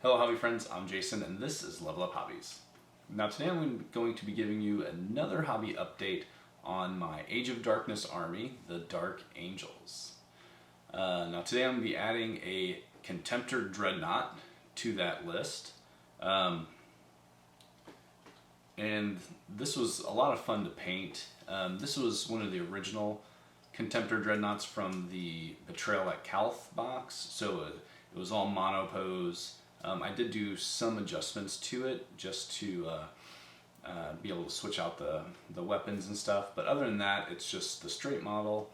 Hello hobby friends, I'm Jason and this is Level Up Hobbies. Now today I'm going to be giving you another hobby update on my Age of Darkness army, the Dark Angels. Now today I'm going to be adding a Contemptor Dreadnought to that list. And this was a lot of fun to paint. This was one of the original Contemptor Dreadnoughts from the Betrayal at Calth box, so it was all monopose. I did do some adjustments to it just to be able to switch out the weapons and stuff, but other than that, it's just the straight model.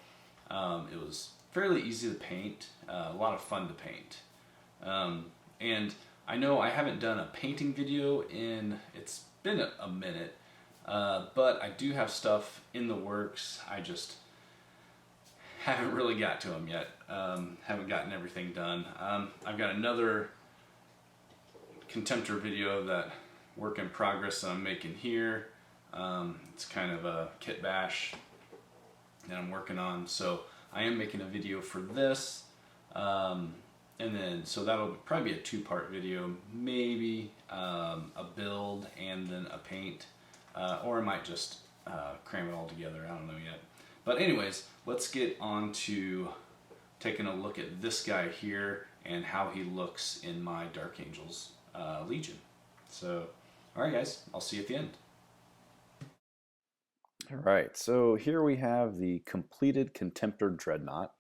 It was fairly easy to paint, a lot of fun to paint. And I know I haven't done a painting video it's been a minute, but I do have stuff in the works. I just haven't really got to them yet. Haven't gotten everything done. I've got another Contemptor video that work in progress that I'm making here. It's kind of a kit bash that I'm working on, so I am making a video for this, and then so that'll probably be a two-part video, maybe a build and then a paint, or I might just cram it all together. I don't know yet. But anyways, let's get on to taking a look at this guy here and how he looks in my Dark Angels Legion. So, alright guys, I'll see you at the end. Alright, so here we have the completed Contemptor Dreadnought,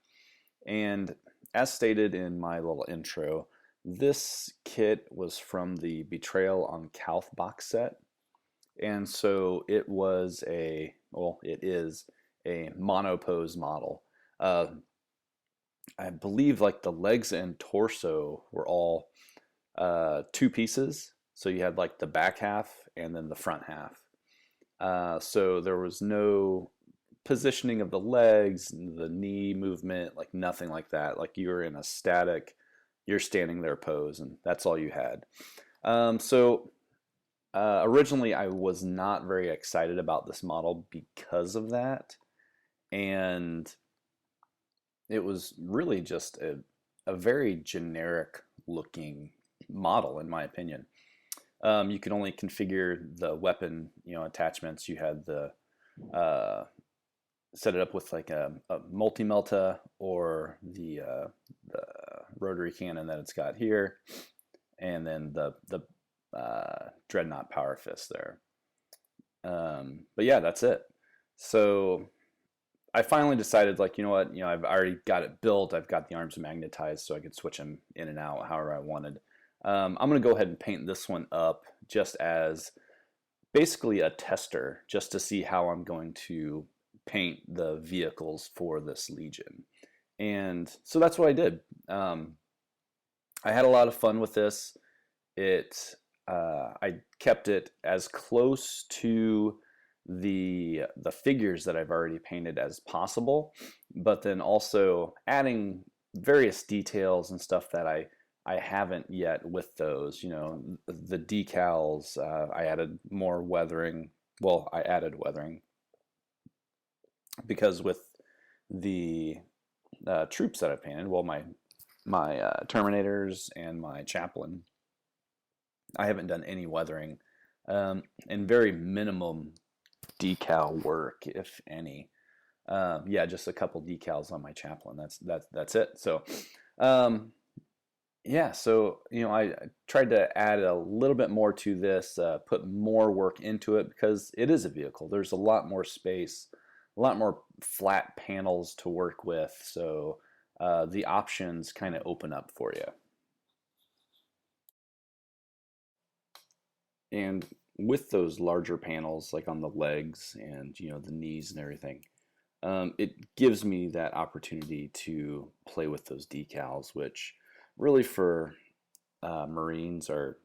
and as stated in my little intro, this kit was from the Betrayal on Calth box set, and so it was it is a monopose model. I believe like the legs and torso were all two pieces, so you had like the back half and then the front half. So there was no positioning of the legs, the knee movement, like nothing like that. Like you were in a static, you're standing there pose, and that's all you had. Originally I was not very excited about this model because of that, and it was really just a very generic looking model in my opinion. You could only configure the weapon, attachments. You had the set it up with like a multi-melta or the rotary cannon that it's got here, and then the Dreadnought Power Fist there. But yeah, that's it. So I finally decided, like, you know what, I've already got it built. I've got the arms magnetized, so I could switch them in and out however I wanted. I'm going to go ahead and paint this one up just as basically a tester, just to see how I'm going to paint the vehicles for this Legion. And so that's what I did. I had a lot of fun with this. I kept it as close to the figures that I've already painted as possible, but then also adding various details and stuff that I haven't yet with those. The decals, I added more weathering. Well, I added weathering because with the troops that I painted, well, my Terminators and my Chaplain, I haven't done any weathering, and very minimum decal work, if any. Yeah, just a couple decals on my Chaplain. That's it. So yeah, so I tried to add a little bit more to this, put more work into it, because it is a vehicle. There's a lot more space, a lot more flat panels to work with, so the options kind of open up for you. And with those larger panels, like on the legs and the knees and everything, it gives me that opportunity to play with those decals, which really for Marines are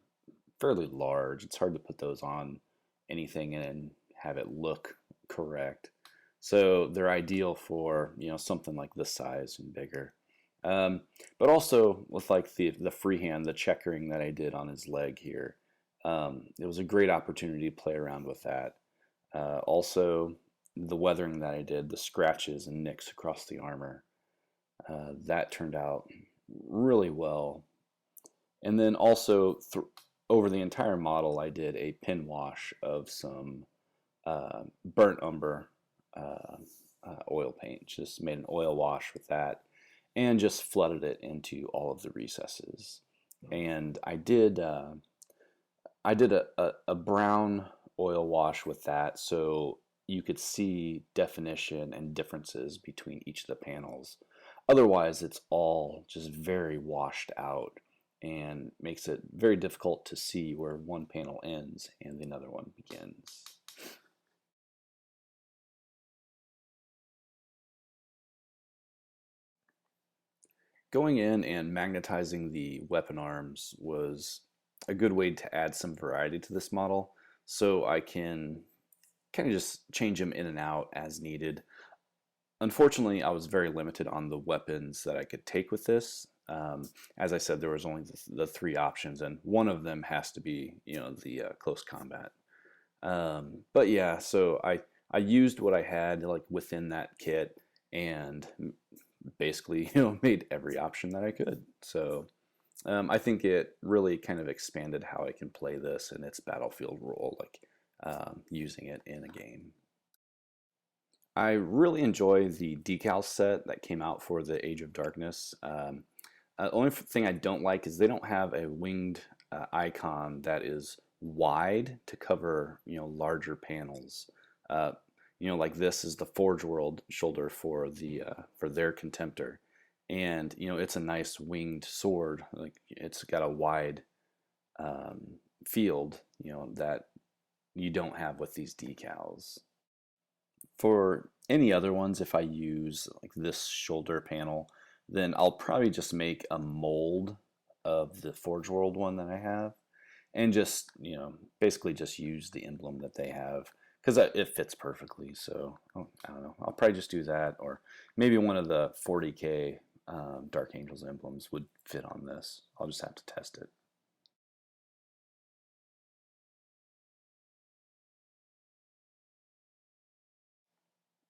fairly large. It's hard to put those on anything and have it look correct. So they're ideal for something like this size and bigger. But also with like the freehand, the checkering that I did on his leg here, it was a great opportunity to play around with that. Also, the weathering that I did, the scratches and nicks across the armor, that turned out really well. And then also over the entire model, I did a pin wash of some burnt umber oil paint. Just made an oil wash with that and just flooded it into all of the recesses. And I did a brown oil wash with that, so you could see definition and differences between each of the panels. Otherwise, it's all just very washed out and makes it very difficult to see where one panel ends and another one begins. Going in and magnetizing the weapon arms was a good way to add some variety to this model, so I can kind of just change them in and out as needed. Unfortunately, I was very limited on the weapons that I could take with this. As I said, there was only the three options, and one of them has to be, the close combat. But yeah, so I used what I had like within that kit, and basically, made every option that I could. So I think it really kind of expanded how I can play this and its battlefield role, like using it in a game. I really enjoy the decal set that came out for the Age of Darkness. The only thing I don't like is they don't have a winged icon that is wide to cover, larger panels. Like this is the Forge World shoulder for for their Contemptor, and it's a nice winged sword. Like it's got a wide field, that you don't have with these decals. For any other ones, if I use like this shoulder panel, then I'll probably just make a mold of the Forge World one that I have, and just, basically just use the emblem that they have, because it fits perfectly. So I don't know, I'll probably just do that, or maybe one of the 40K Dark Angels emblems would fit on this. I'll just have to test it.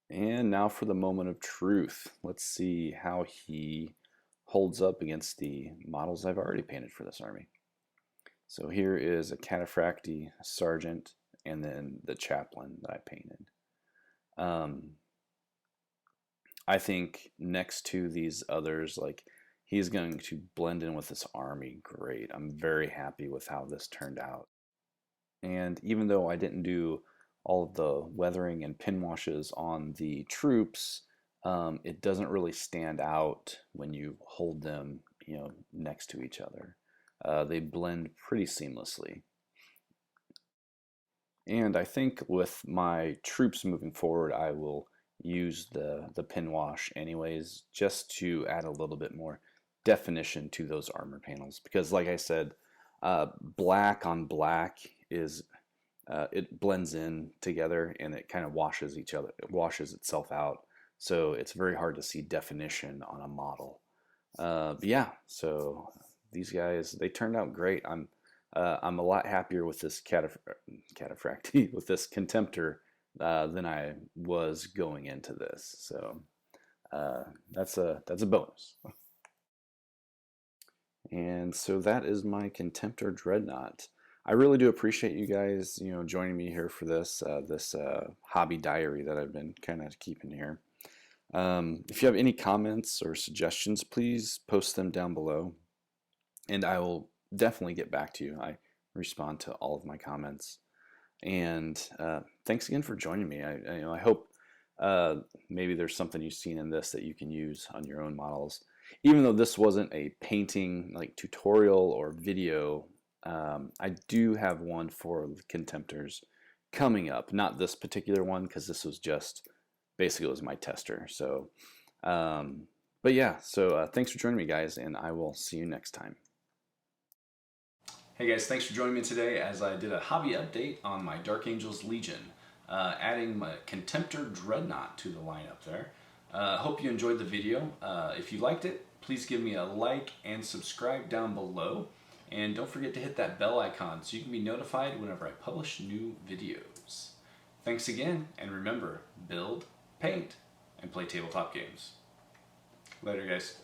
And now for the moment of truth. Let's see how he holds up against the models I've already painted for this army. So here is a Cataphracti Sergeant, and then the Chaplain that I painted. I think next to these others, like, he's going to blend in with this army great. I'm very happy with how this turned out. And even though I didn't do all of the weathering and pin washes on the troops, it doesn't really stand out when you hold them, next to each other. They blend pretty seamlessly. And I think with my troops moving forward, I will use the pin wash anyways, just to add a little bit more definition to those armor panels. Because like I said, black on black is it blends in together, and it kind of washes itself out. So it's very hard to see definition on a model. But yeah, so these guys, they turned out great. I'm a lot happier with this Cataphracti, with this Contemptor, than I was going into this. So that's a bonus. And so that is my Contemptor Dreadnought. I really do appreciate you guys, joining me here for this hobby diary that I've been kind of keeping here. If you have any comments or suggestions, please post them down below, and I will definitely get back to you. I respond to all of my comments. And thanks again for joining me. I hope maybe there's something you've seen in this that you can use on your own models. Even though this wasn't a painting like tutorial or video, I do have one for Contemptors coming up. Not this particular one, because this was just basically, it was my tester. So, but yeah, so thanks for joining me, guys, and I will see you next time. Hey guys, thanks for joining me today as I did a hobby update on my Dark Angels Legion, adding my Contemptor Dreadnought to the lineup there. Hope you enjoyed the video. If you liked it, please give me a like and subscribe down below. And don't forget to hit that bell icon so you can be notified whenever I publish new videos. Thanks again, and remember, build, paint, and play tabletop games. Later, guys.